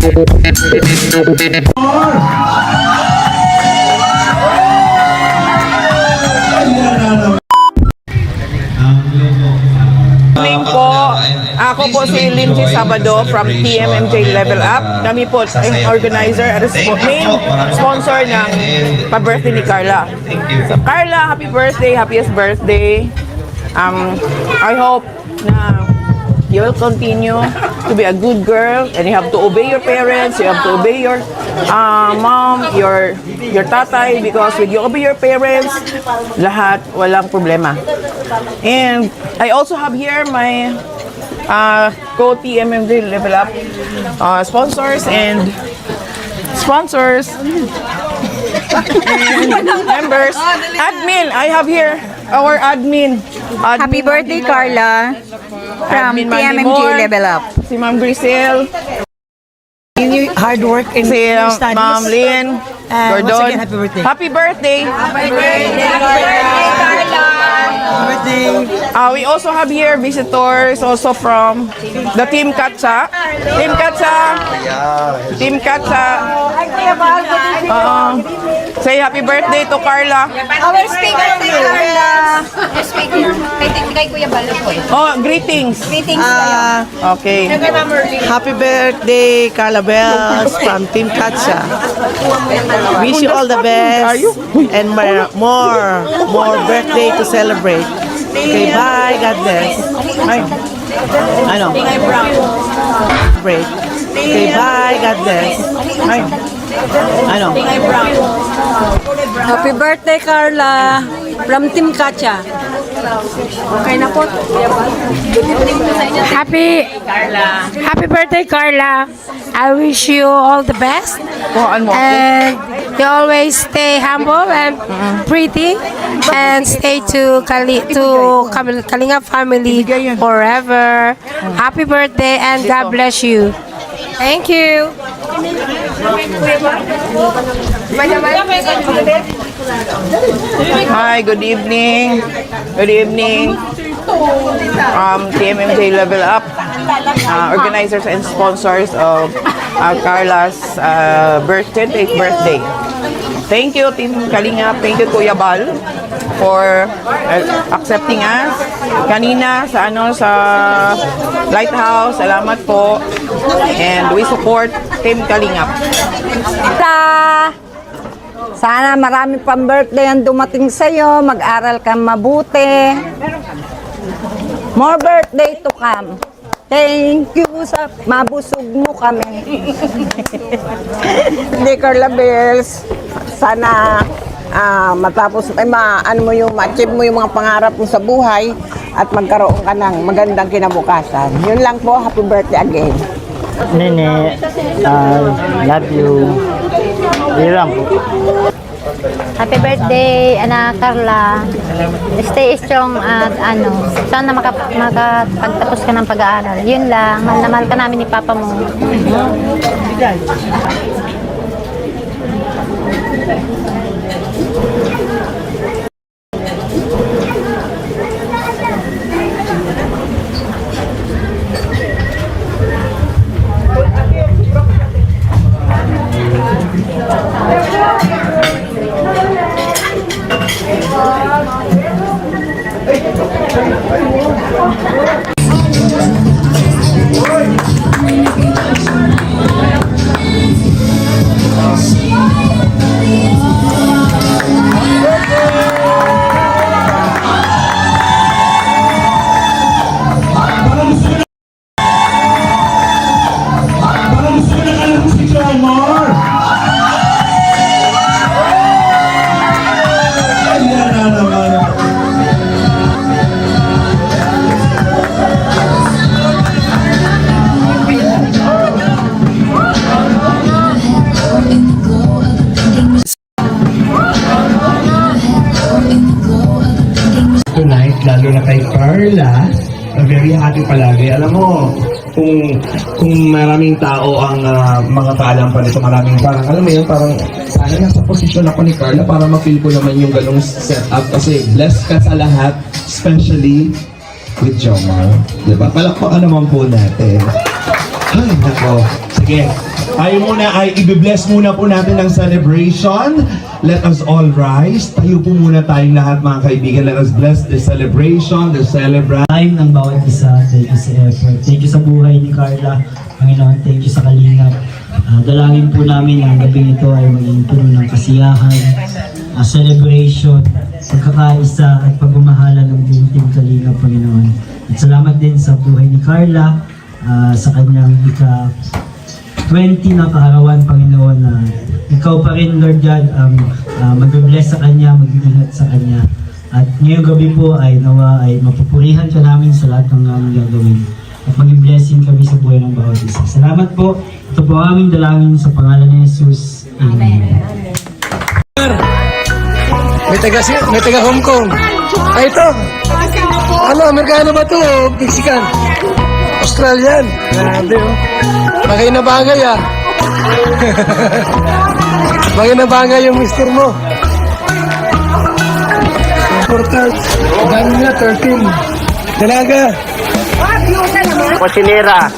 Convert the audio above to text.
Ako po si Lindsay Sabado from TMMJ Level Up. Kami po ang organizer at main sponsor ng pa-birthday ni Carla. So Carla, happy birthday, happiest birthday. I hope na you will continue to be a good girl and you have to obey your parents, you have to obey your mom, your tatay, because when you obey your parents, lahat walang problema. And I also have here my co-TMMJ Level Up sponsors and members. Admin, I have here our admin. Happy birthday, Carla, from TMMJ Level Up. Si Ma'am Grisel. Hard work and Si studies. Ma'am Lynn. Once Gordon. again, happy birthday. Happy birthday. Happy birthday. We also have here visitors also from the Team Katsa. Team Katsa. Team Katsa. Say happy birthday to Carla. Our speaker, Carla. Our speaker. Kay Kuya Balo po. Oh, greetings. Greetings kayo. Okay. Happy birthday, Carla Bells from Team Katsa. Wish you all the best and more birthday to celebrate. Okay, bye. God bless. Bye. Ano? Break. Okay, bye. God bless. Bye. Ano? Happy birthday, Carla, from Team Katsa. Okay na po. Happy birthday, Carla. I wish you all the best. And you always stay humble and pretty and stay to Kalinga family forever. Happy birthday and God bless you. Thank you. Hi, good evening. Good evening. TMMJ Level Up, organizers and sponsors of Carla's 28th birthday. Thank you, Team Kalinga. Thank you, Kuya Bal, for accepting us. Kanina sa Lighthouse, salamat po. And we support Team Kalinga. Sana marami pang birthday ang dumating sa'yo. Mag-aral ka mabuti. More birthday to come. Thank you sa mabusog mo kami. Hindi, Carla Bells. Sana matapos, ma-achieve mo yung mga pangarap mo sa buhay at magkaroon ka ng magandang kinabukasan. Yun lang po. Happy birthday again. Nene, love you. Yun lang po. Happy birthday, anak Carla. Stay strong at sana makapagtapos ka ng pag-aaral. Yun lang, mahal na mahal ka namin ni Papa mo. Tonight, lalo na kay Carla, very happy palagi. Alam mo, kung maraming tao ang mga kaalam pa nito, maraming parang, alam mo yun, parang sana nasa posisyon ako ni Carla para ma-feel ko naman yung ganong setup kasi blessed ka sa lahat, especially with Jomar. Diba? Palakpakan naman po natin. Ay, nako. Sige. Tayo muna ay i-bless muna po natin ang celebration. Let us all rise. Tayo po muna tayong lahat mga kaibigan. Let us bless the celebration, the celebrant. Time ng bawat isa. Thank you sa effort. Thank you sa buhay ni Carla. Panginoon, thank you sa kalingap. Dalangin po namin ang gabing ito ay maging puno ng kasiyahan, celebration, pagkakaisa at pagmamahala ng buong team Kalingap, Panginoon. At salamat din sa buhay ni Carla, sa kanyang ika-20 na kaarawan, Panginoon, na ikaw pa rin, Lord God, ang mag-bless sa kanya, mag-ingat sa kanya. At ngayong gabi po ay nawa ay mapupurihan ka namin sa lahat ng aming gagawin. At maging blessing kami sa buhay ng bawat isa. Salamat po. Ito po ang aming dalangin sa pangalan ni Jesus. Amen. May taga Hong Kong. Ay, ito. Ano, Amerikano ba to? Mexican? Australian? Grabe, oh. Bagay na bagay, ah. Bagay na bagay yung mister mo. Important. Dami na, 13. Dalaga. Cocinera.